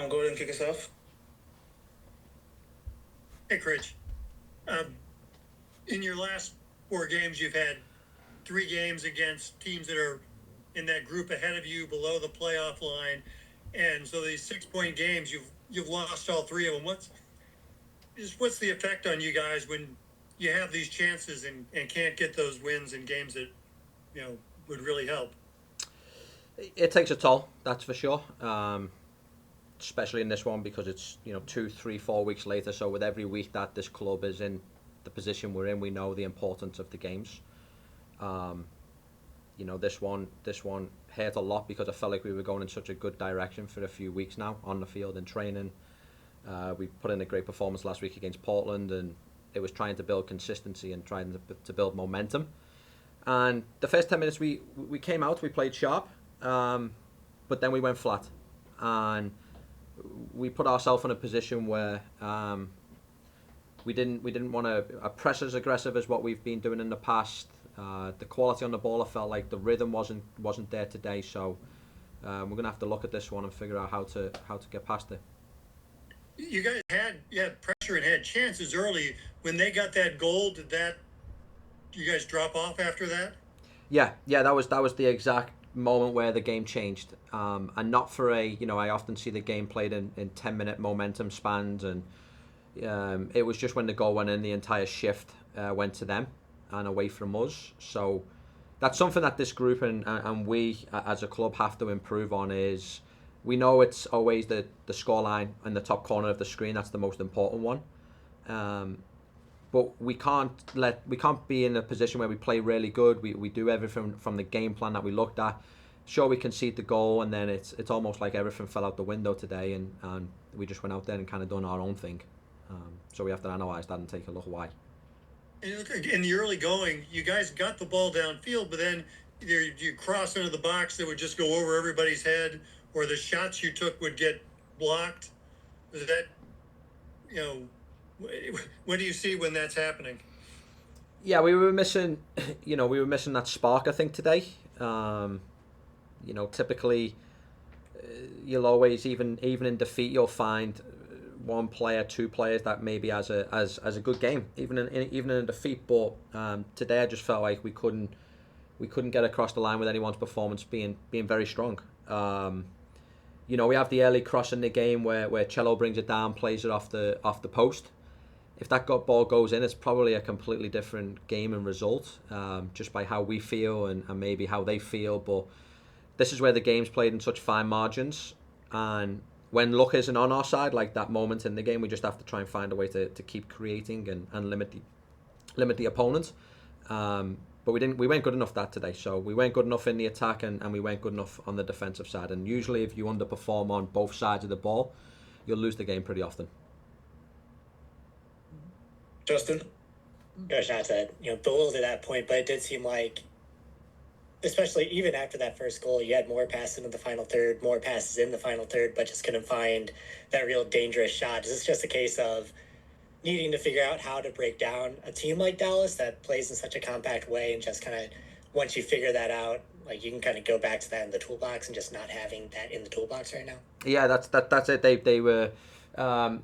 Go ahead and kick us off. Hey, Critch. In your last 4 games, you've had 3 games against teams that are in that group ahead of you, below the playoff line, and so these 6-point games, you've lost all 3 of them. What's the effect on you guys when you have these chances and can't get those wins in games that would really help? It takes a toll, that's for sure. Especially in this one because it's 2, 3, 4 weeks later. So with every week that this club is in the position we're in, we know the importance of the games. This one hurt a lot because I felt like we were going in such a good direction for a few weeks now on the field and training. We put in a great performance last week against Portland, and it was trying to build consistency and trying to build momentum. And the first 10 minutes we came out, we played sharp, but then we went flat, and we put ourselves in a position where we didn't want to press as aggressive as what we've been doing in the past. The quality on the ball, I felt like the rhythm wasn't there today. So we're gonna have to look at this one and figure out how to get past it. You guys had pressure and had chances early. When they got that goal, did you guys drop off after that? Yeah, that was the exact moment where the game changed, and not for I often see the game played in 10-minute momentum spans, and it was just when the goal went in, the entire shift went to them and away from us. So that's something that this group and we as a club have to improve on. Is we know it's always the scoreline in the top corner of the screen, that's the most important one, but we can't be in a position where we play really good. We do everything from the game plan that we looked at. Sure, we concede the goal, and then it's almost like everything fell out the window today, and we just went out there and kind of done our own thing. So we have to analyse that and take a look why. In the early going, you guys got the ball downfield, but then either you cross into the box that would just go over everybody's head, or the shots you took would get blocked. Is that, what do you see when that's happening? Yeah, we were missing that spark, I think, today. Typically, you'll always, even in defeat, you'll find one player, 2 players that maybe as a good game, even in a defeat. But today, I just felt like we couldn't get across the line with anyone's performance being very strong. We have the early cross in the game where Cello brings it down, plays it off the post. If that ball goes in, it's probably a completely different game and result, just by how we feel and maybe how they feel. But this is where the game's played in such fine margins, and when luck isn't on our side, like that moment in the game, we just have to try and find a way to keep creating and limit the opponent. But we weren't good enough that today. So we weren't good enough in the attack, and we weren't good enough on the defensive side. And usually, if you underperform on both sides of the ball, you'll lose the game pretty often. Justin? Gosh, not to belittle that point, but it did seem like, especially even after that first goal, you had more passes in the final third, more passes in the final third, but just couldn't find that real dangerous shot. Is this just a case of needing to figure out how to break down a team like Dallas that plays in such a compact way, and just kind of, once you figure that out, like, you can kind of go back to that in the toolbox, and just not having that in the toolbox right now? Yeah, that's it. They were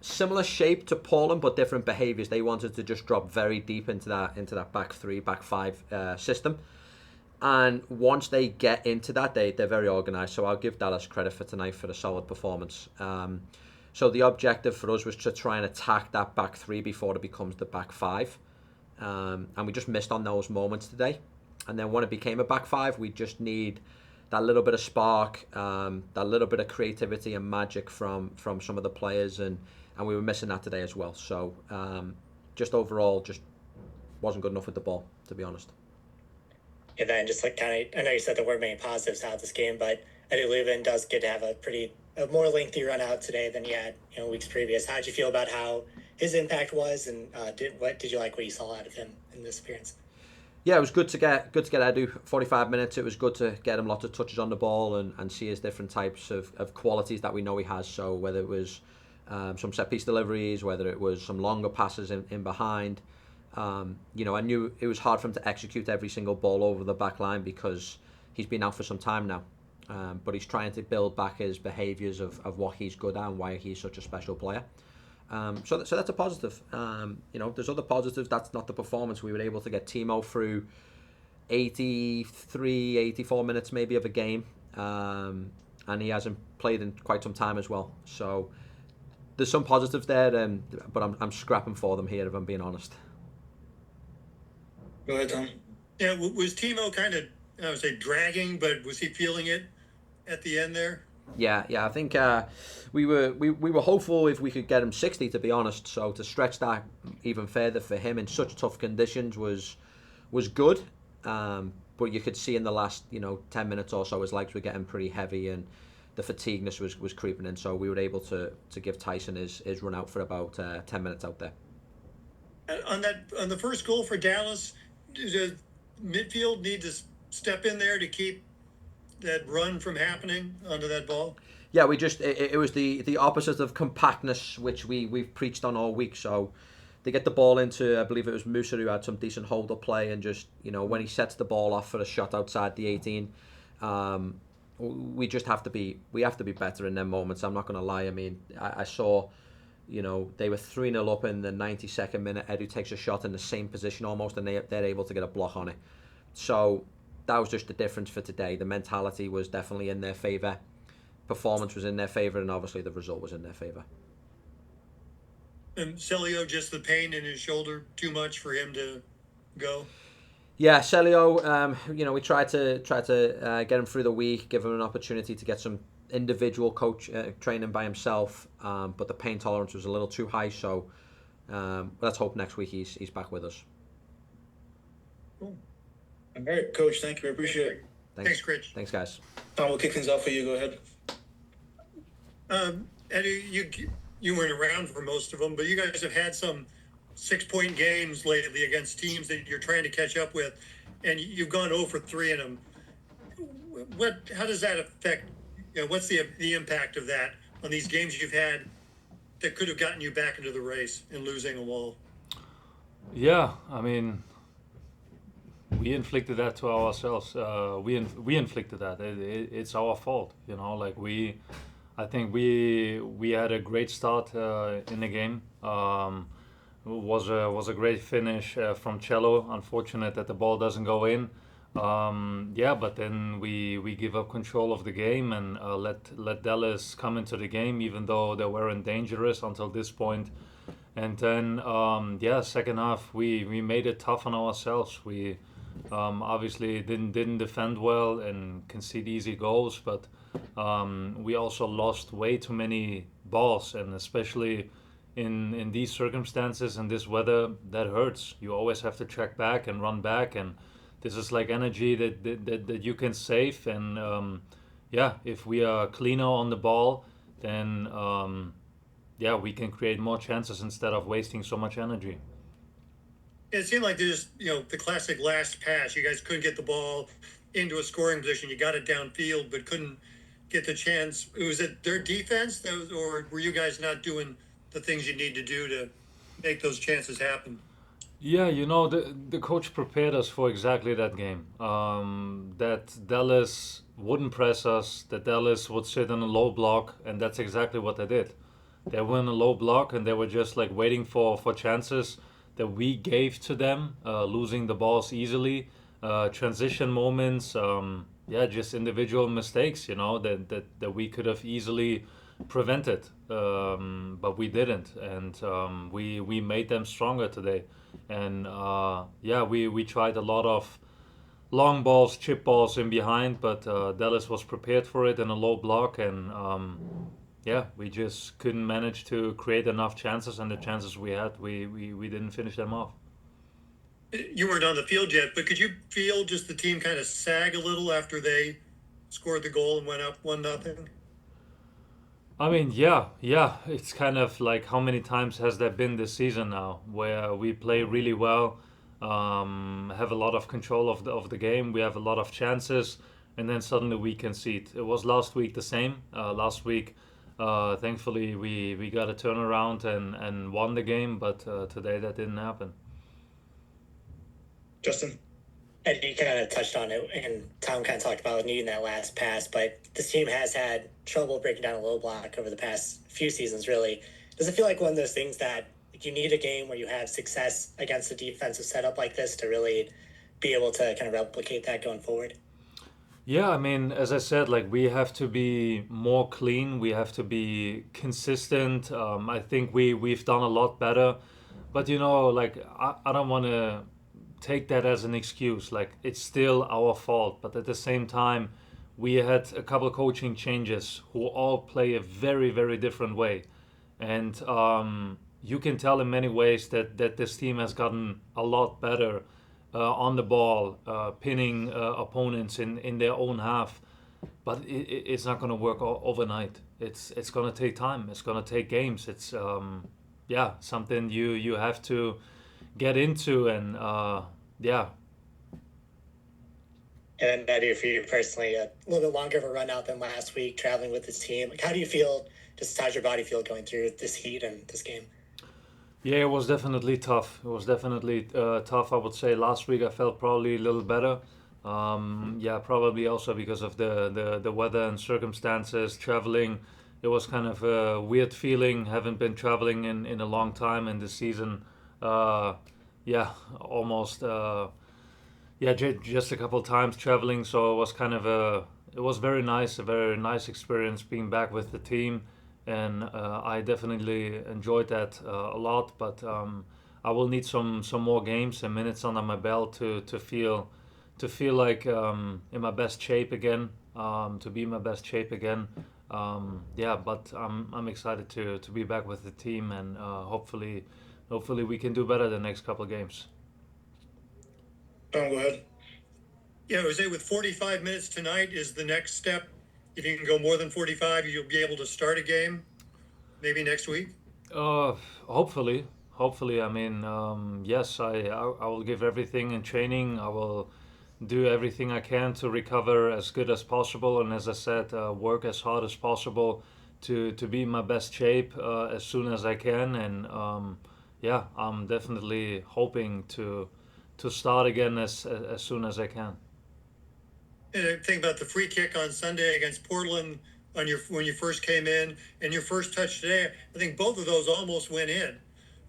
similar shape to Portland, but different behaviours. They wanted to just drop very deep into that back 3, back 5 system. And once they get into that, they're very organised. So I'll give Dallas credit for tonight for a solid performance. So the objective for us was to try and attack that back 3 before it becomes the back 5. And we just missed on those moments today. And then when it became a back 5, we just need that little bit of spark, that little bit of creativity and magic from some of the players. And we were missing that today as well. So just overall, just wasn't good enough with the ball, to be honest. And then just like I know you said there weren't many positives out of this game, but I think Löwen does get to have a more lengthy run out today than you had weeks previous. How did you feel about how his impact was, and did you like what you saw out of him in this appearance? Yeah, it was good to get Edu 45 minutes. It was good to get him lots of touches on the ball and see his different types of qualities that we know he has. So whether it was some set piece deliveries, whether it was some longer passes in behind. I knew it was hard for him to execute every single ball over the back line because he's been out for some time now. but he's trying to build back his behaviours of what he's good at and why he's such a special player. So that's a positive. There's other positives. That's not the performance. We were able to get Timo through 83, 84 minutes maybe of a game, and he hasn't played in quite some time as well. So there's some positives there, but I'm scrapping for them here if I'm being honest. Go ahead, Tom. Yeah, was Timo kind of, I would say, dragging, but was he feeling it at the end there? Yeah. I think we were hopeful if we could get him 60, to be honest. So to stretch that even further for him in such tough conditions was good. But you could see in the last 10 minutes or so his legs were getting pretty heavy and the fatigueness was creeping in. So we were able to give Tyson his run out for about 10 minutes out there. On the first goal for Dallas, does midfield need to step in there to keep that run from happening onto that ball? Yeah, we just it was the opposite of compactness, which we've preached on all week. So they get the ball into, I believe it was Musa who had some decent hold up play, and just when he sets the ball off for a shot outside the 18, we have to be better in them moments. I'm not going to lie. I mean, I saw they were 3-0 up in the 92nd minute. Edu takes a shot in the same position almost, and they're able to get a block on it. So that was just the difference for today. The mentality was definitely in their favour. Performance was in their favour, and obviously the result was in their favour. And Celio, just the pain in his shoulder, too much for him to go? Yeah, Celio, we tried to get him through the week, give him an opportunity to get some individual coach training by himself, but the pain tolerance was a little too high, so let's hope next week he's back with us. Cool. All right, Coach, thank you. I appreciate it. Thanks, Critch. Thanks, guys. Tom, we'll kick things off for you. Go ahead. Eddie, you weren't around for most of them, but you guys have had some 6-point games lately against teams that you're trying to catch up with, and you've gone 0 for 3 in them. How does that affect, what's the impact of that on these games you've had that could have gotten you back into the race and losing them all? Yeah, I mean, we inflicted that to ourselves. We inflicted that. It's our fault, I think we had a great start in the game. Was a great finish from Cello. Unfortunate that the ball doesn't go in. But then we give up control of the game and let Dallas come into the game, even though they weren't dangerous until this point. And then second half we made it tough on ourselves. We obviously didn't defend well and concede easy goals, but we also lost way too many balls, and especially in these circumstances and this weather, that hurts. You always have to track back and run back, and this is like energy that you can save. And if we are cleaner on the ball, then we can create more chances instead of wasting so much energy. It seemed like there's, the classic last pass. You guys couldn't get the ball into a scoring position. You got it downfield, but couldn't get the chance. Was it their defense, or were you guys not doing the things you need to do to make those chances happen? Yeah, the coach prepared us for exactly that game. That Dallas wouldn't press us, that Dallas would sit in a low block, and that's exactly what they did. They were in a low block, and they were just like waiting for chances that we gave to them, losing the balls easily, transition moments, just individual mistakes, that we could have easily prevented, but we didn't, and we made them stronger today. And we tried a lot of long balls, chip balls in behind, but Dallas was prepared for it in a low block, and we just couldn't manage to create enough chances, and the chances we had, we didn't finish them off. You weren't on the field yet, but could you feel just the team kind of sag a little after they scored the goal and went up 1-0? I mean, yeah. It's kind of like, how many times has there been this season now where we play really well, have a lot of control of the game, we have a lot of chances, and then suddenly we concede. It was last week the same. Last week, thankfully, we got a turnaround and won the game, but today that didn't happen. Justin? And you kind of touched on it, and Tom kind of talked about needing that last pass, but this team has had trouble breaking down a low block over the past few seasons, really. Does it feel like one of those things that you need a game where you have success against a defensive setup like this to really be able to kind of replicate that going forward? Yeah, I mean, as I said, like we have to be more clean. We have to be consistent. I think we've done a lot better, but like I don't want to take that as an excuse. Like it's still our fault, but at the same time, we had a couple of coaching changes who all play a very very different way, and you can tell in many ways that this team has gotten a lot better on the ball, pinning opponents in their own half. But it's not going to work overnight. It's going to take time. It's going to take games. It's something you have to get into, and yeah. And then Edu, for you personally, a little bit longer of a run out than last week, traveling with this team. Like, how do you feel? Just how's your body feel going through this heat and this game? Yeah, it was definitely tough. It was definitely tough. I would say last week I felt probably a little better. Yeah, probably also because of the weather and circumstances. Traveling, it was kind of a weird feeling. Haven't been traveling in a long time in this season. Yeah, almost. Yeah, just a couple times traveling. So it was kind of it was very nice, a very nice experience being back with the team, and I definitely enjoyed that a lot. But I will need some more games and minutes under my belt to feel like in my best shape again, to be in my best shape again. Yeah, but I'm excited to be back with the team, and hopefully we can do better the next couple of games. Tom, go ahead. Yeah, Jose, with 45 minutes tonight is the next step. If you can go more than 45, you'll be able to start a game maybe next week. Hopefully. I mean, yes, I will give everything in training. I will do everything I can to recover as good as possible, and as I said, work as hard as possible to be in my best shape as soon as I can. And yeah, I'm definitely hoping to start again as soon as I can. And I think about the free kick on Sunday against Portland on when you first came in, and your first touch today. I think both of those almost went in.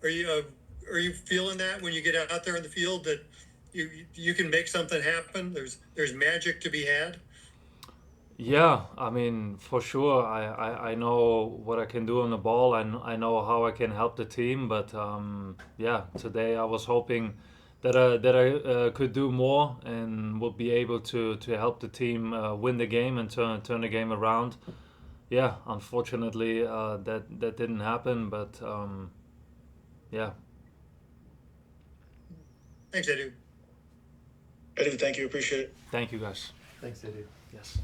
Are you feeling that when you get out there in the field that you can make something happen? There's magic to be had. Yeah, I mean, for sure, I know what I can do on the ball. I know how I can help the team. But yeah, today I was hoping that I could do more and would be able to help the team win the game and turn the game around. Yeah, unfortunately, that didn't happen. But yeah. Thanks, Edu. Edu, thank you. Appreciate it. Thank you, guys. Thanks, Edu. Yes.